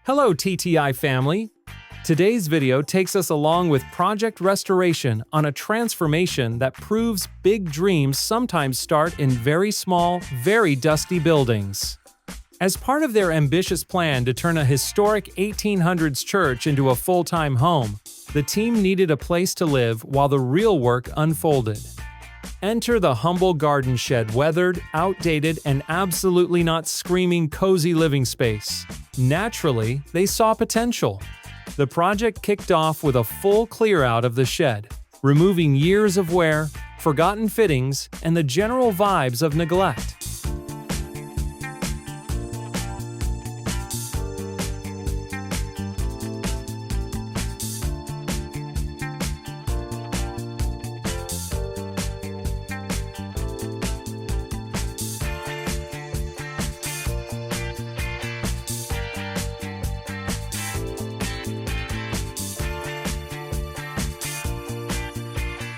Hello TTI family! Today's video takes us along with Project Restoration on a transformation that proves big dreams sometimes start in very small, very dusty buildings. As part of their ambitious plan to turn a historic 1800s church into a full-time home, the team needed a place to live while the real work unfolded. Enter the humble garden shed, weathered, outdated, and absolutely not screaming cozy living space. Naturally, they saw potential. The project kicked off with a full clear-out of the shed, removing years of wear, forgotten fittings, and the general vibes of neglect.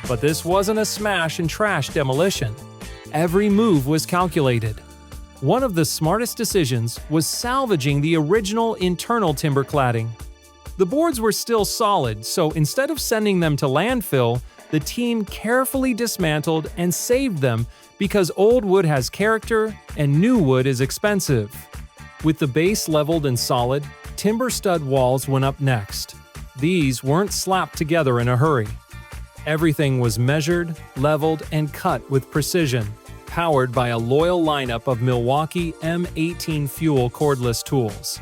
But this wasn't a smash and trash demolition. Every move was calculated. One of the smartest decisions was salvaging the original internal timber cladding. The boards were still solid, so instead of sending them to landfill, the team carefully dismantled and saved them because old wood has character and new wood is expensive. With the base leveled and solid, timber stud walls went up next. These weren't slapped together in a hurry. Everything was measured, leveled, and cut with precision, powered by a loyal lineup of Milwaukee M18 fuel cordless tools.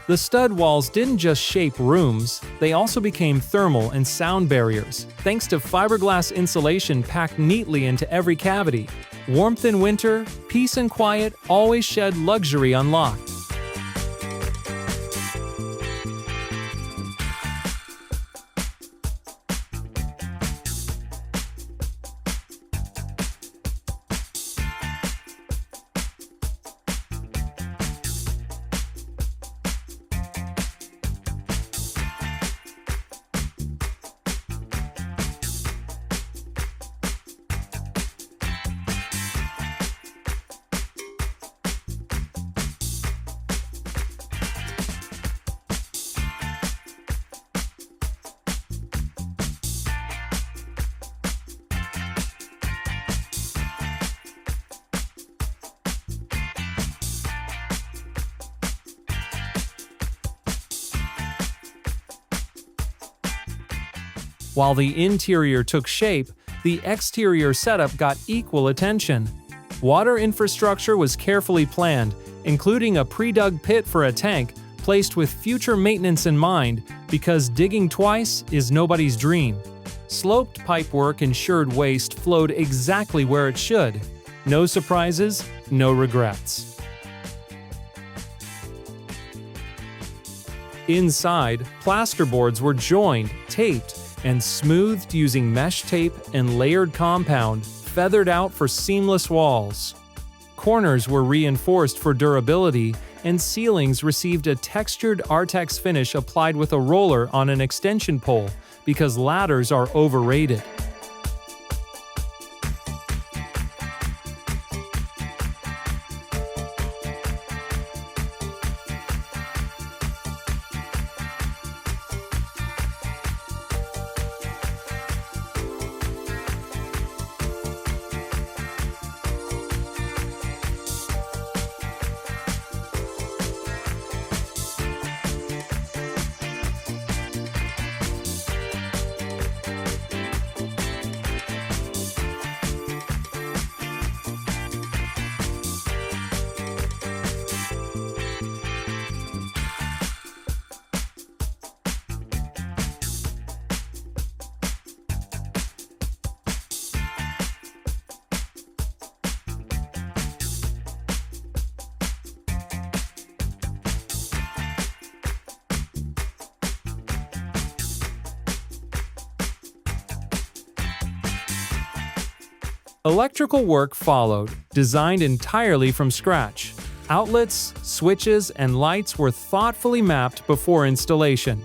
The stud walls didn't just shape rooms, they also became thermal and sound barriers, thanks to fiberglass insulation packed neatly into every cavity. Warmth in winter, peace and quiet always shed luxury unlocked. While the interior took shape, the exterior setup got equal attention. Water infrastructure was carefully planned, including a pre-dug pit for a tank placed with future maintenance in mind because digging twice is nobody's dream. Sloped pipework ensured waste flowed exactly where it should. No surprises, no regrets. Inside, plasterboards were joined, taped, and smoothed using mesh tape and layered compound, feathered out for seamless walls. Corners were reinforced for durability, and ceilings received a textured Artex finish applied with a roller on an extension pole because ladders are overrated. Electrical work followed, designed entirely from scratch. Outlets, switches, and lights were thoughtfully mapped before installation.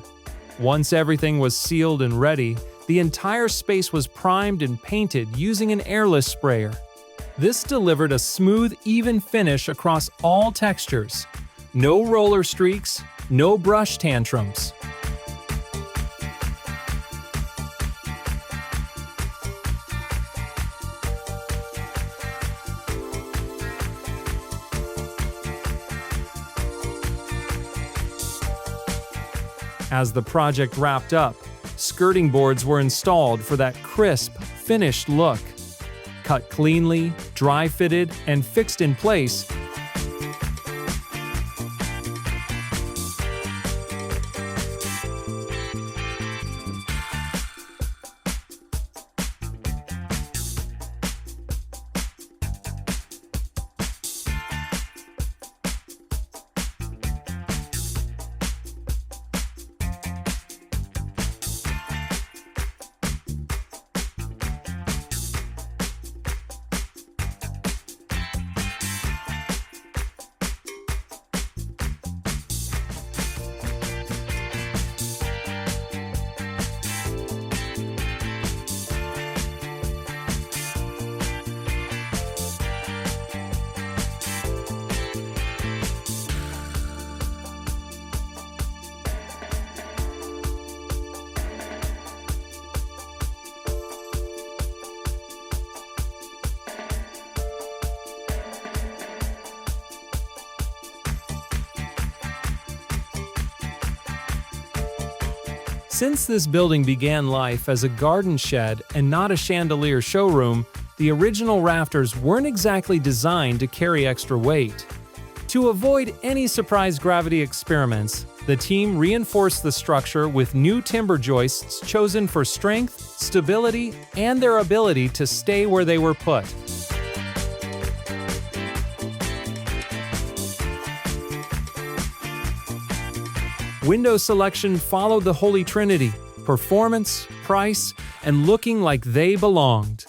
Once everything was sealed and ready, the entire space was primed and painted using an airless sprayer. This delivered a smooth, even finish across all textures. No roller streaks, No brush tantrums. As the project wrapped up, skirting boards were installed for that crisp, finished look. Cut cleanly, dry-fitted, and fixed in place, Since this building began life as a garden shed and not a chandelier showroom, the original rafters weren't exactly designed to carry extra weight. To avoid any surprise gravity experiments, the team reinforced the structure with new timber joists chosen for strength, stability, and their ability to stay where they were put. Window selection followed the Holy Trinity: performance, price, and looking like they belonged.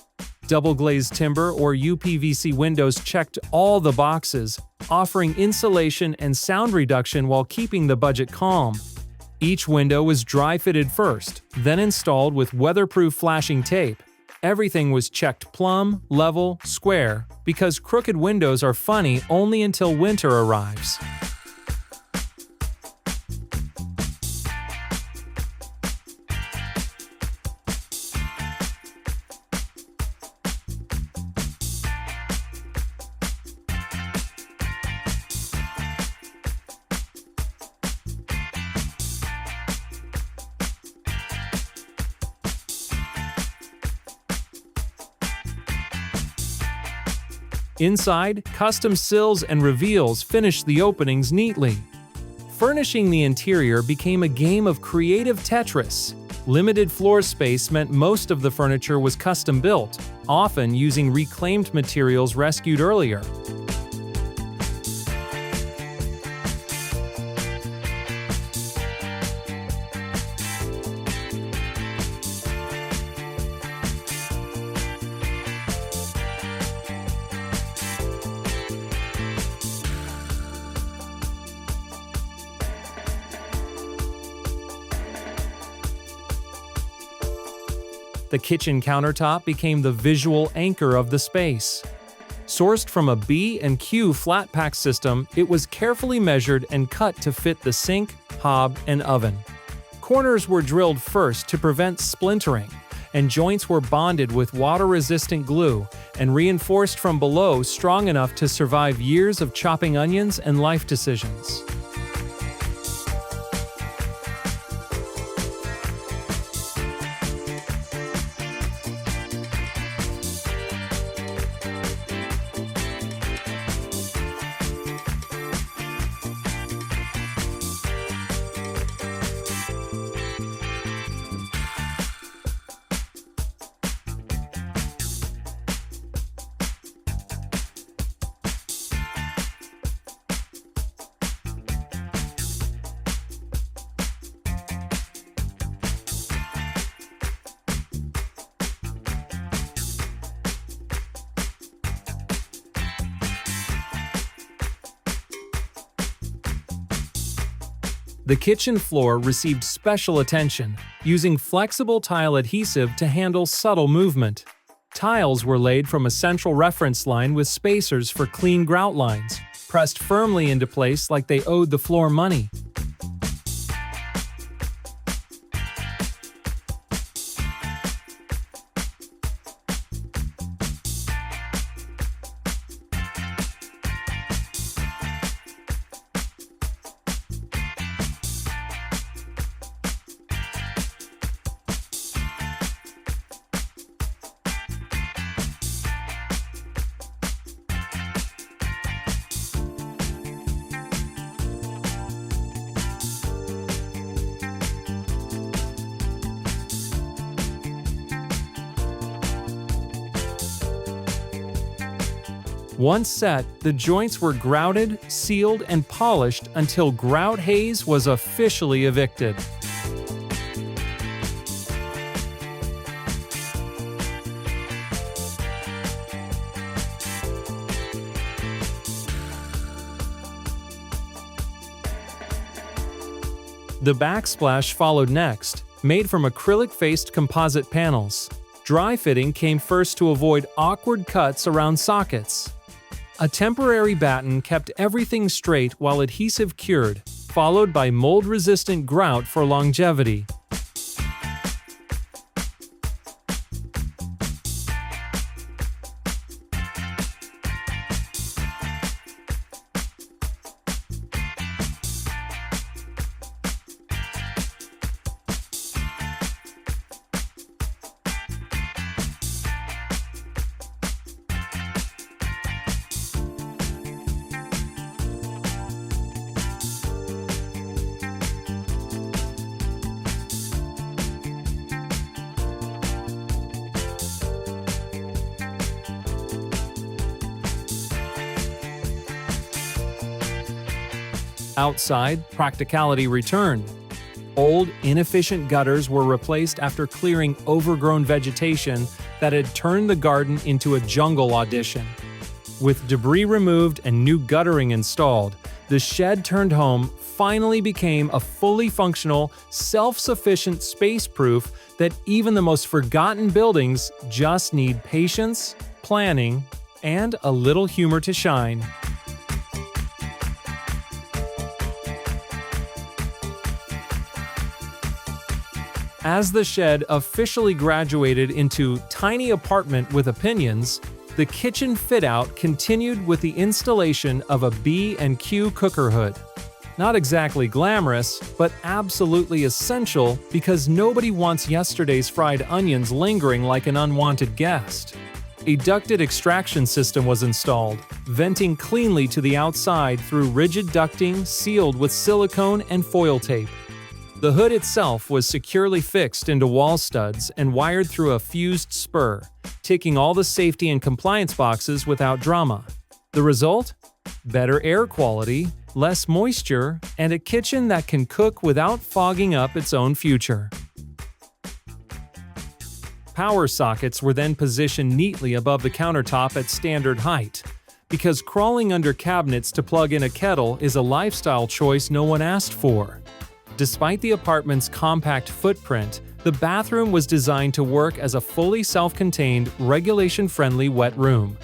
Double-glazed timber or UPVC windows checked all the boxes, offering insulation and sound reduction while keeping the budget calm. Each window was dry-fitted first, then installed with weatherproof flashing tape. Everything was checked plumb, level, square, because crooked windows are funny only until winter arrives. Inside, custom sills and reveals finished the openings neatly. Furnishing the interior became a game of creative Tetris. Limited floor space meant most of the furniture was custom built, often using reclaimed materials rescued earlier. The kitchen countertop became the visual anchor of the space. Sourced from a B&Q flat pack system, it was carefully measured and cut to fit the sink, hob, and oven. Corners were drilled first to prevent splintering, and joints were bonded with water-resistant glue and reinforced from below strong enough to survive years of chopping onions and life decisions. The kitchen floor received special attention, using flexible tile adhesive to handle subtle movement. Tiles were laid from a central reference line with spacers for clean grout lines, pressed firmly into place like they owed the floor money. Once set, the joints were grouted, sealed, and polished until grout haze was officially evicted. The backsplash followed next, made from acrylic-faced composite panels. Dry fitting came first to avoid awkward cuts around sockets. A temporary batten kept everything straight while adhesive cured, followed by mold-resistant grout for longevity. Outside, practicality returned. Old, inefficient gutters were replaced after clearing overgrown vegetation that had turned the garden into a jungle audition. With debris removed and new guttering installed, the shed-turned home finally became a fully functional, self-sufficient space-proof that even the most forgotten buildings just need patience, planning, and a little humor to shine. As the shed officially graduated into tiny apartment with opinions, the kitchen fit-out continued with the installation of a B&Q cooker hood. Not exactly glamorous, but absolutely essential because nobody wants yesterday's fried onions lingering like an unwanted guest. A ducted extraction system was installed, venting cleanly to the outside through rigid ducting sealed with silicone and foil tape. The hood itself was securely fixed into wall studs and wired through a fused spur, ticking all the safety and compliance boxes without drama. The result? Better air quality, less moisture, and a kitchen that can cook without fogging up its own future. Power sockets were then positioned neatly above the countertop at standard height. Because crawling under cabinets to plug in a kettle is a lifestyle choice no one asked for. Despite the apartment's compact footprint, the bathroom was designed to work as a fully self-contained, regulation-friendly wet room.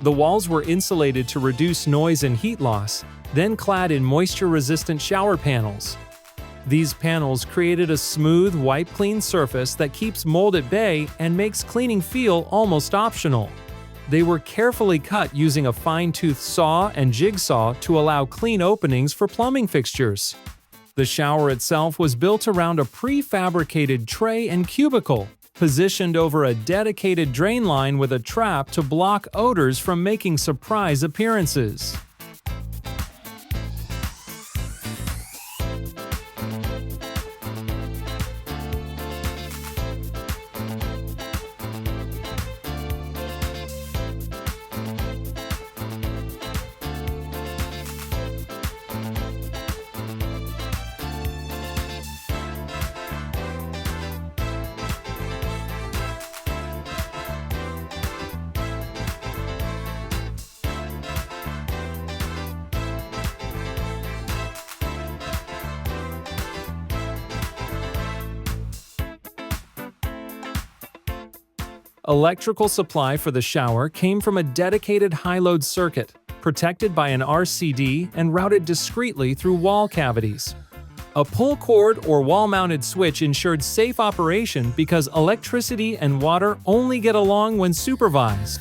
The walls were insulated to reduce noise and heat loss, then clad in moisture-resistant shower panels. These panels created a smooth, wipe-clean surface that keeps mold at bay and makes cleaning feel almost optional. They were carefully cut using a fine-tooth saw and jigsaw to allow clean openings for plumbing fixtures. The shower itself was built around a prefabricated tray and cubicle, positioned over a dedicated drain line with a trap to block odors from making surprise appearances. Electrical supply for the shower came from a dedicated high-load circuit, protected by an RCD and routed discreetly through wall cavities. A pull cord or wall-mounted switch ensured safe operation because electricity and water only get along when supervised.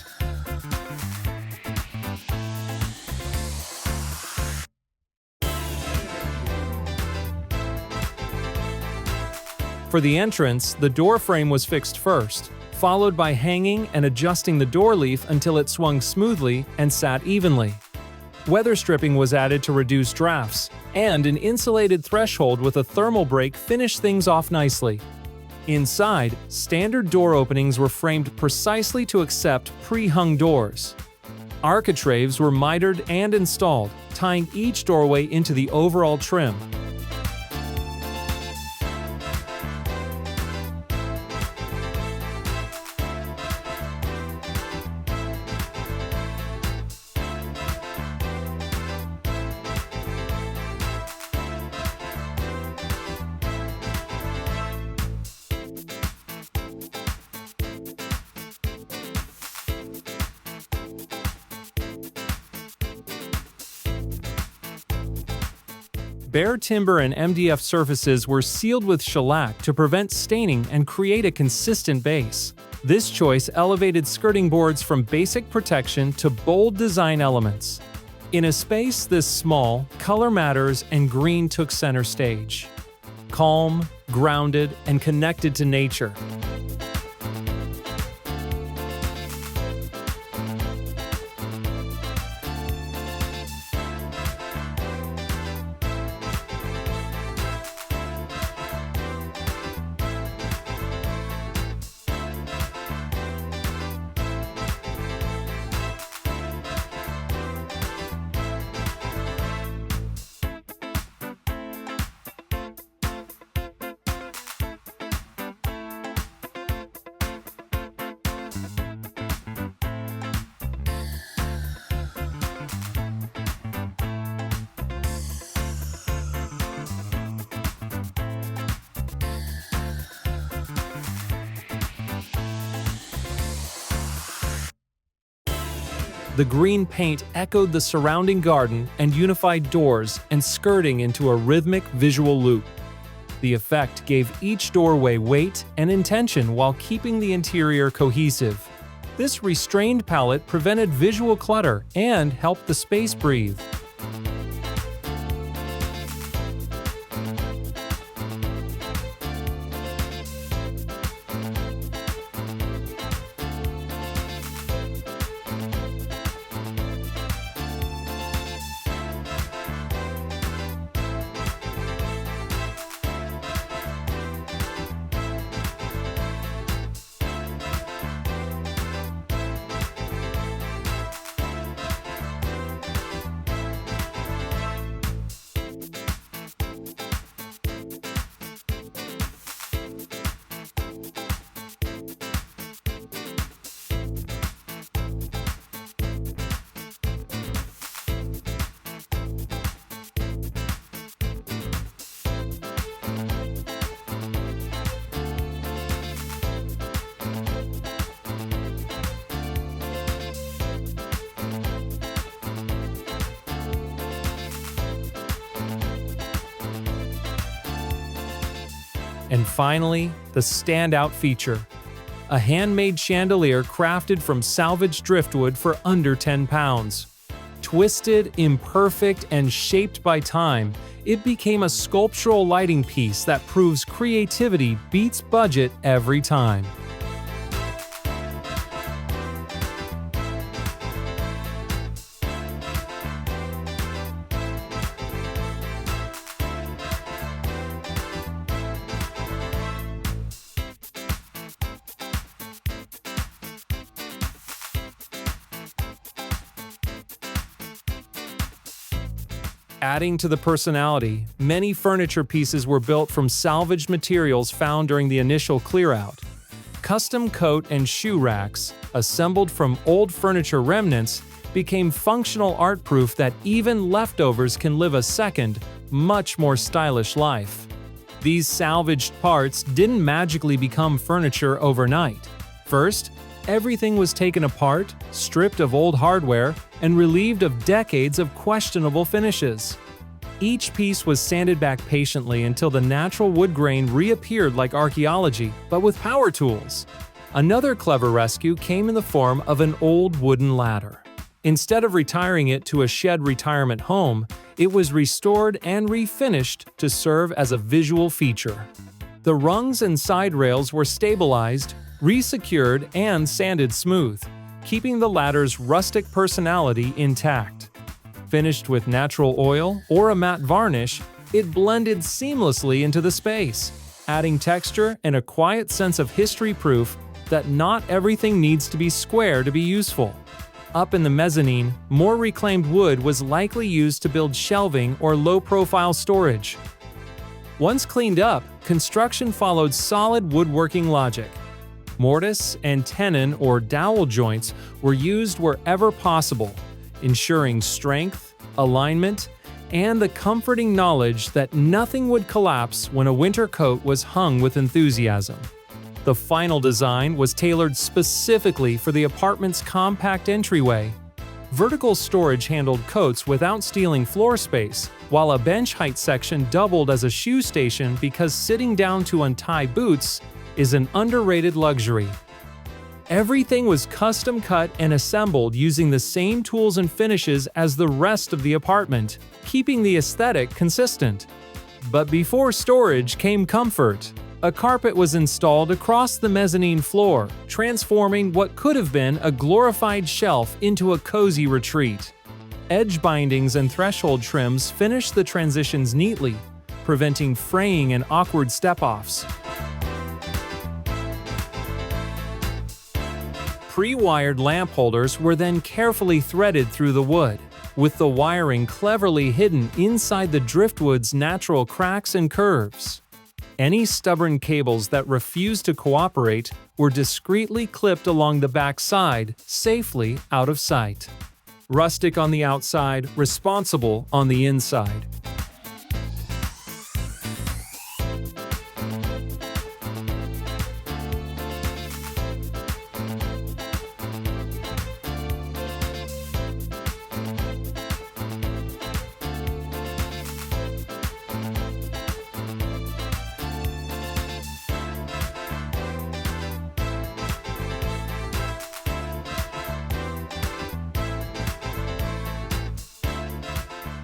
For the entrance, the door frame was fixed first, followed by hanging and adjusting the door leaf until it swung smoothly and sat evenly. Weather stripping was added to reduce drafts, and an insulated threshold with a thermal break finished things off nicely. Inside, standard door openings were framed precisely to accept pre-hung doors. Architraves were mitered and installed, tying each doorway into the overall trim. Bare timber and MDF surfaces were sealed with shellac to prevent staining and create a consistent base. This choice elevated skirting boards from basic protection to bold design elements. In a space this small, color matters and green took center stage. Calm, grounded, and connected to nature. The green paint echoed the surrounding garden and unified doors and skirting into a rhythmic visual loop. The effect gave each doorway weight and intention while keeping the interior cohesive. This restrained palette prevented visual clutter and helped the space breathe. And finally, the standout feature. A handmade chandelier crafted from salvaged driftwood for under 10 pounds. Twisted, imperfect, and shaped by time, it became a sculptural lighting piece that proves creativity beats budget every time. Adding to the personality, many furniture pieces were built from salvaged materials found during the initial clear-out. Custom coat and shoe racks, assembled from old furniture remnants, became functional art proof that even leftovers can live a second, much more stylish life. These salvaged parts didn't magically become furniture overnight. First, everything was taken apart, stripped of old hardware, and relieved of decades of questionable finishes. Each piece was sanded back patiently until the natural wood grain reappeared like archaeology, but with power tools. Another clever rescue came in the form of an old wooden ladder. Instead of retiring it to a shed retirement home, it was restored and refinished to serve as a visual feature. The rungs and side rails were stabilized, resecured, and sanded smooth, keeping the ladder's rustic personality intact. Finished with natural oil or a matte varnish, it blended seamlessly into the space, adding texture and a quiet sense of history proof that not everything needs to be square to be useful. up in the mezzanine, more reclaimed wood was likely used to build shelving or low-profile storage. Once cleaned up, construction followed solid woodworking logic. Mortise and tenon or dowel joints were used wherever possible, ensuring strength, alignment, and the comforting knowledge that nothing would collapse when a winter coat was hung with enthusiasm. The final design was tailored specifically for the apartment's compact entryway. Vertical storage handled coats without stealing floor space, while a bench height section doubled as a shoe station because sitting down to untie boots is an underrated luxury. Everything was custom cut and assembled using the same tools and finishes as the rest of the apartment, keeping the aesthetic consistent. But before storage came comfort. A carpet was installed across the mezzanine floor, transforming what could have been a glorified shelf into a cozy retreat. Edge bindings and threshold trims finished the transitions neatly, preventing fraying and awkward step-offs. Pre-wired lamp holders were then carefully threaded through the wood, with the wiring cleverly hidden inside the driftwood's natural cracks and curves. Any stubborn cables that refused to cooperate were discreetly clipped along the back side, safely out of sight. Rustic on the outside, responsible on the inside.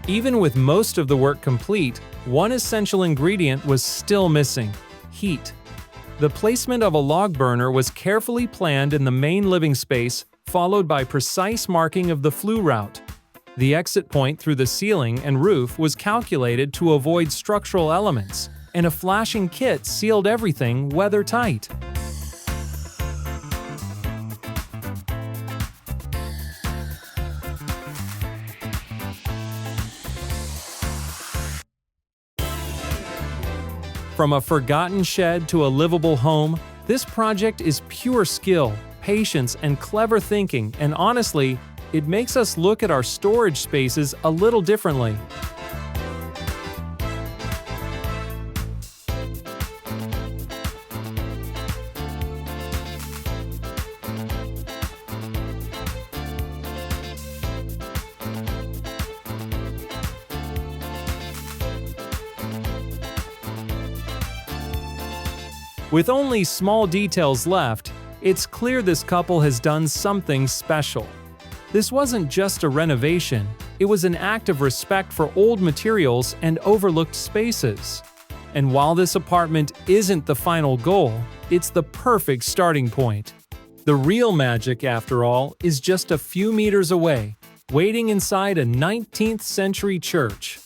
Even with most of the work complete, one essential ingredient was still missing: heat. The placement of a log burner was carefully planned in the main living space, followed by precise marking of the flue route. The exit point through the ceiling and roof was calculated to avoid structural elements, and a flashing kit sealed everything weather-tight. From a forgotten shed to a livable home, this project is pure skill, patience, and clever thinking, and honestly, it makes us look at our storage spaces a little differently. With only small details left, it's clear this couple has done something special. This wasn't just a renovation, it was an act of respect for old materials and overlooked spaces. And while this apartment isn't the final goal, it's the perfect starting point. The real magic, after all, is just a few meters away, waiting inside a 19th century church.